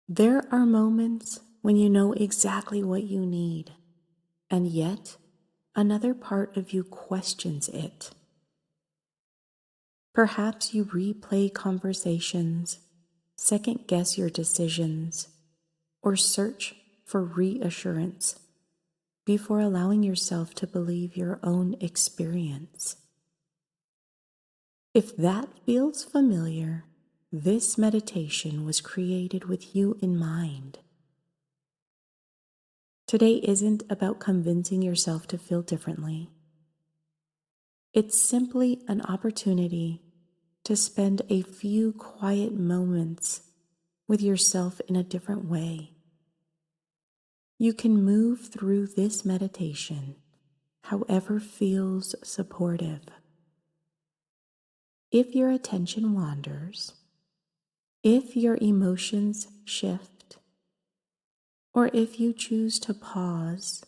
There are moments when you know exactly what you need, and yet another part of you questions it. Perhaps you replay conversations, second guess your decisions, or search for reassurance before allowing yourself to believe your own experience. If that feels familiar, this meditation was created with you in mind. Today isn't about convincing yourself to feel differently. It's simply an opportunity to spend a few quiet moments with yourself in a different way. You can move through this meditation however feels supportive. If your attention wanders, if your emotions shift, or if you choose to pause,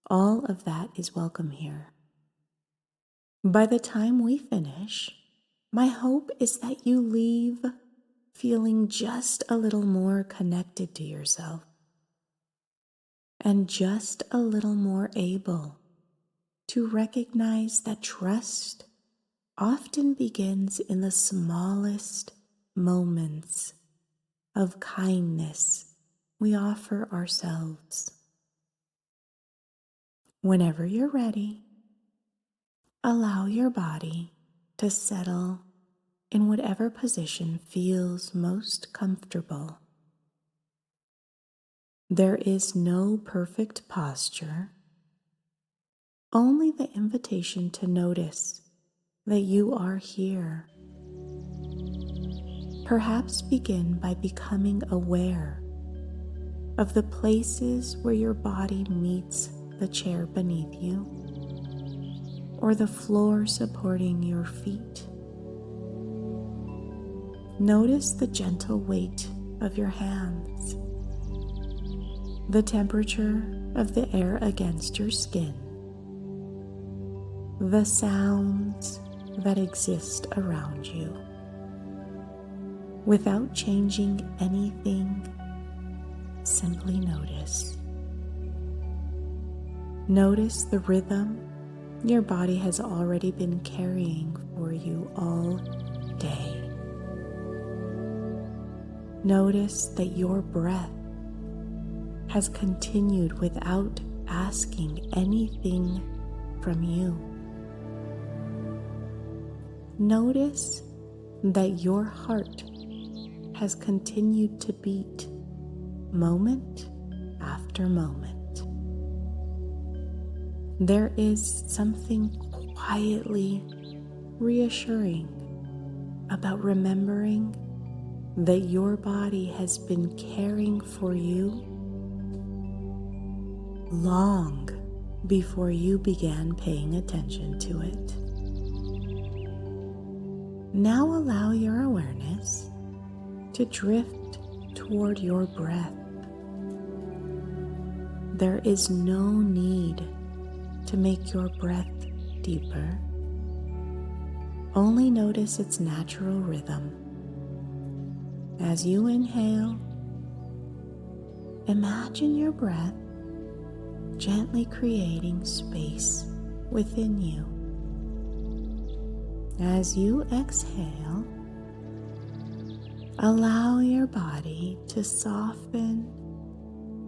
all of that is welcome here. By the time we finish, my hope is that you leave feeling just a little more connected to yourself and just a little more able to recognize that trust often begins in the smallest moments of kindness we offer ourselves. Whenever you're ready, allow your body to settle in whatever position feels most comfortable. There is no perfect posture, only the invitation to notice that you are here. Perhaps begin by becoming aware of the places where your body meets the chair beneath you or the floor supporting your feet. Notice the gentle weight of your hands, the temperature of the air against your skin, the sounds that exist around you. Without changing anything, simply notice. Notice the rhythm your body has already been carrying for you all day. Notice that your breath has continued without asking anything from you. Notice that your heart has continued to beat moment after moment. There is something quietly reassuring about remembering that your body has been caring for you long before you began paying attention to it. Now allow your awareness to drift toward your breath. There is no need to make your breath deeper. Only notice its natural rhythm. As you inhale, imagine your breath gently creating space within you. As you exhale, allow your body to soften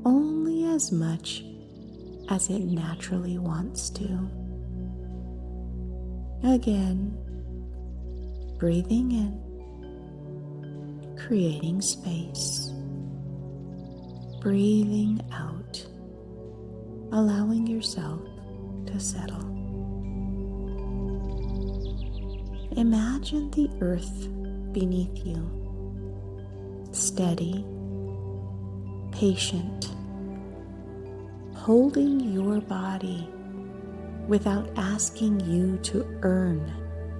only as much as it naturally wants to. Again, breathing in, creating space. Breathing out, allowing yourself to settle. Imagine the earth beneath you, steady, patient, holding your body without asking you to earn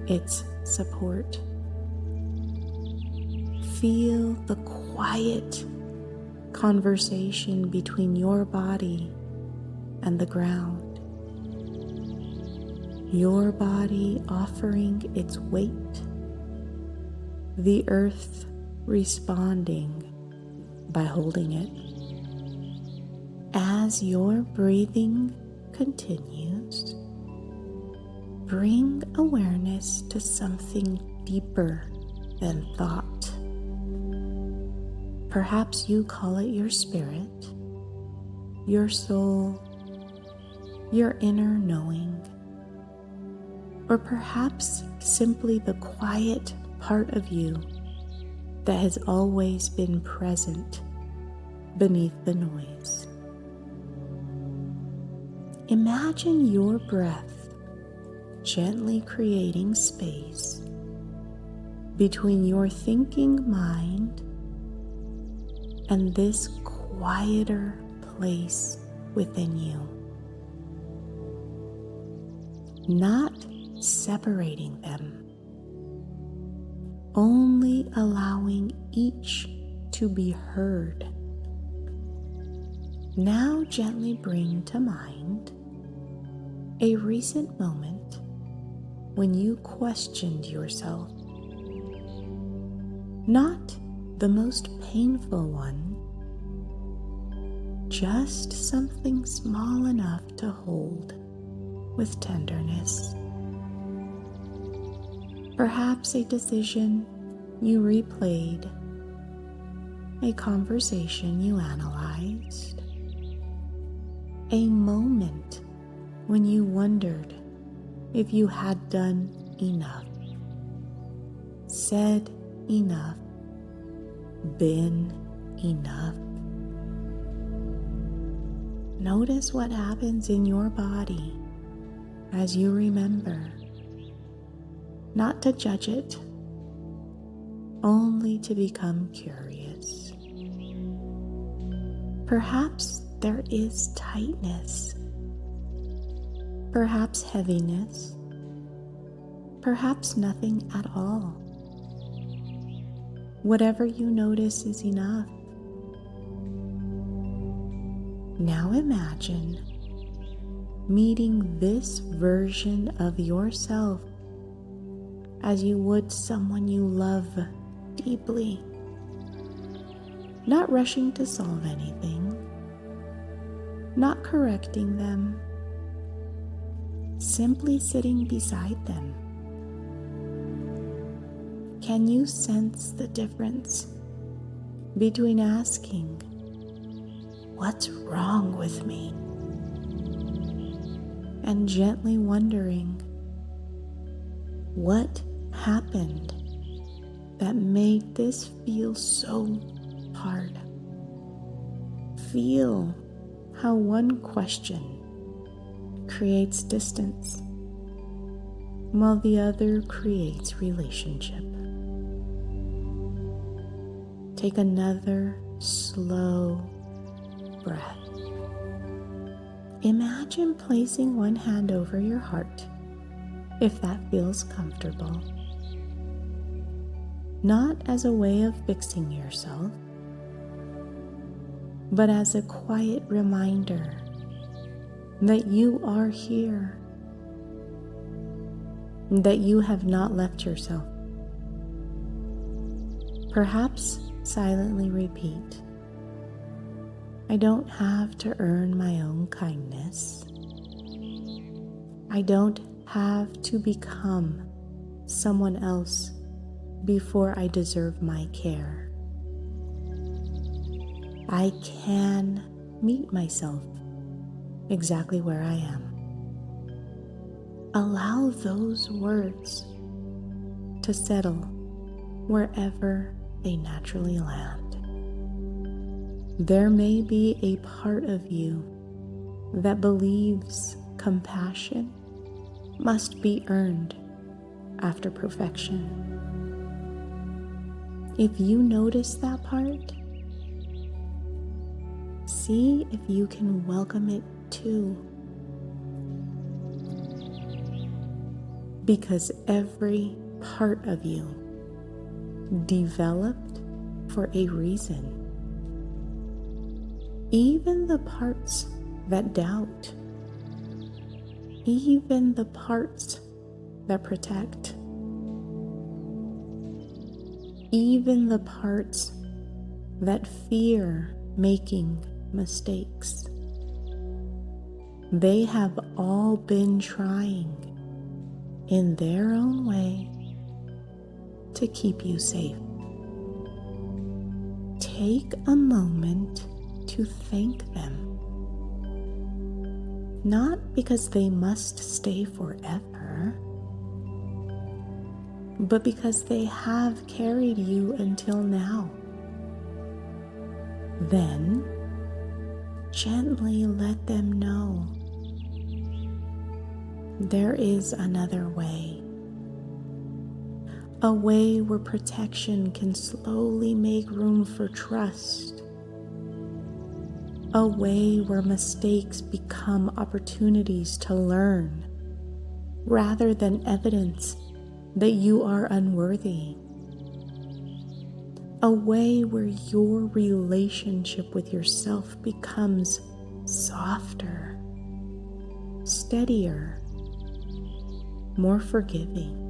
its support. Feel the quiet conversation between your body and the ground. Your body offering its weight, the earth responding by holding it. As your breathing continues, bring awareness to something deeper than thought. Perhaps you call it your spirit, your soul, your inner knowing, or perhaps simply the quiet part of you that has always been present beneath the noise. Imagine your breath gently creating space between your thinking mind and this quieter place within you. Not separating them, only allowing each to be heard. Now gently bring to mind a recent moment when you questioned yourself. Not the most painful one, just something small enough to hold with tenderness. Perhaps a decision you replayed, a conversation you analyzed, a moment when you wondered if you had done enough, said enough, been enough. Notice what happens in your body as you remember, not to judge it, only to become curious. Perhaps there is tightness, perhaps heaviness, perhaps nothing at all. Whatever you notice is enough. Now imagine meeting this version of yourself as you would someone you love deeply, not rushing to solve anything, not correcting them, simply sitting beside them. Can you sense the difference between asking, "What's wrong with me?" and gently wondering, "What happened that made this feel so hard?" Feel how one question creates distance while the other creates relationship. Take another slow breath. Imagine placing one hand over your heart, if that feels comfortable. Not as a way of fixing yourself, but as a quiet reminder that you are here, that you have not left yourself. Perhaps silently repeat, "I don't have to earn my own kindness. I don't have to become someone else before I deserve my care. I can meet myself exactly where I am." Allow those words to settle wherever they naturally land. There may be a part of you that believes compassion must be earned after perfection. If you notice that part, see if you can welcome it too. Because every part of you developed for a reason. Even the parts that doubt, even the parts that protect, even the parts that fear making mistakes. They have all been trying, in their own way, to keep you safe. Take a moment to thank them. Not because they must stay forever, but because they have carried you until now. Then, gently let them know there is another way. A way where protection can slowly make room for trust. A way where mistakes become opportunities to learn rather than evidence that you are unworthy. A way where your relationship with yourself becomes softer, steadier, more forgiving.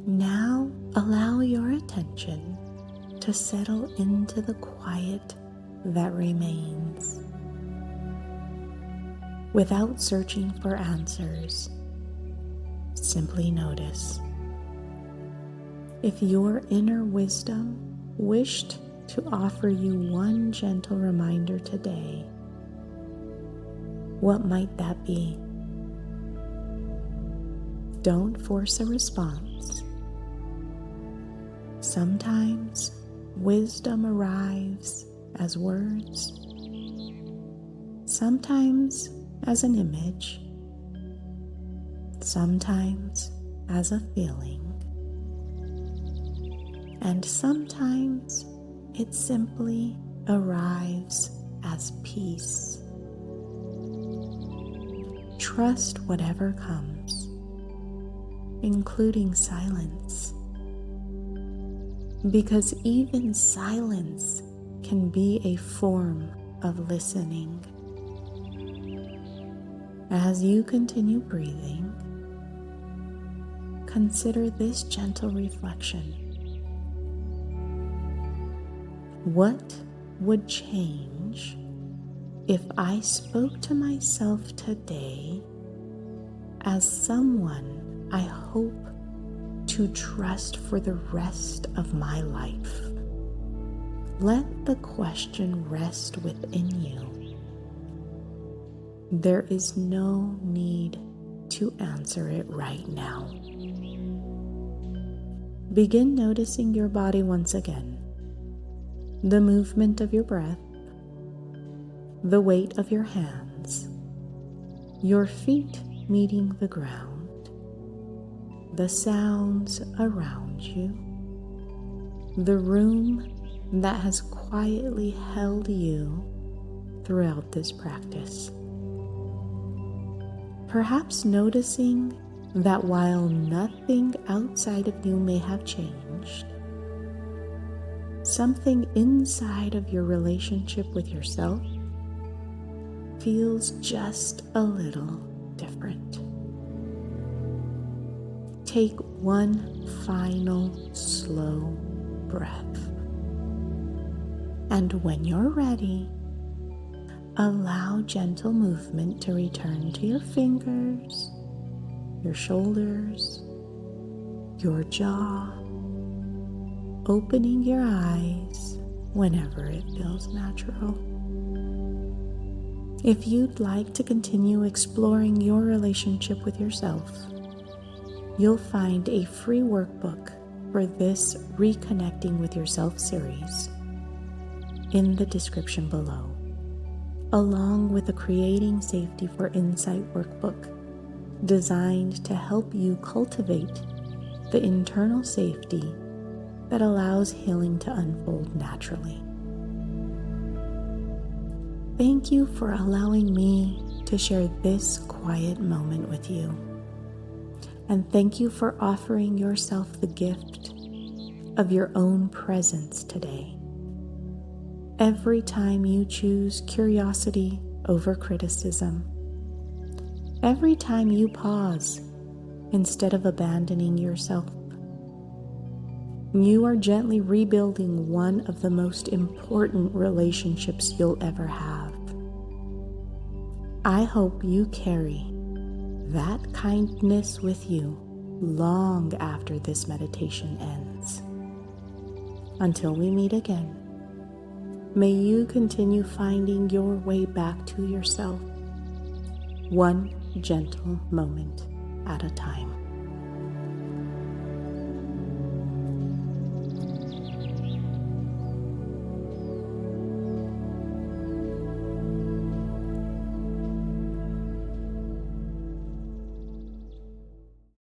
Now allow your attention to settle into the quiet that remains. Without searching for answers, simply notice. If your inner wisdom wished to offer you one gentle reminder today, what might that be? Don't force a response. Sometimes wisdom arrives as words, sometimes as an image, sometimes as a feeling, and sometimes it simply arrives as peace. Trust whatever comes, including silence, because even silence can be a form of listening. As you continue breathing, consider this gentle reflection. What would change if I spoke to myself today as someone I hope to trust for the rest of my life? Let the question rest within you. There is no need to answer it right now. Begin noticing your body once again. The movement of your breath, the weight of your hands, your feet meeting the ground, the sounds around you, the room that has quietly held you throughout this practice. Perhaps noticing that while nothing outside of you may have changed, something inside of your relationship with yourself feels just a little different. Take one final slow breath. And when you're ready, allow gentle movement to return to your fingers, your shoulders, your jaw, opening your eyes whenever it feels natural. If you'd like to continue exploring your relationship with yourself, you'll find a free workbook for this Reconnecting with Yourself series in the description below, along with a Creating Safety for Insight workbook designed to help you cultivate the internal safety that allows healing to unfold naturally. Thank you for allowing me to share this quiet moment with you. And thank you for offering yourself the gift of your own presence today. Every time you choose curiosity over criticism, every time you pause instead of abandoning yourself, You are gently rebuilding one of the most important relationships you'll ever have. I hope you carry that kindness with you long after this meditation ends. Until we meet again, may you continue finding your way back to yourself, one gentle moment at a time.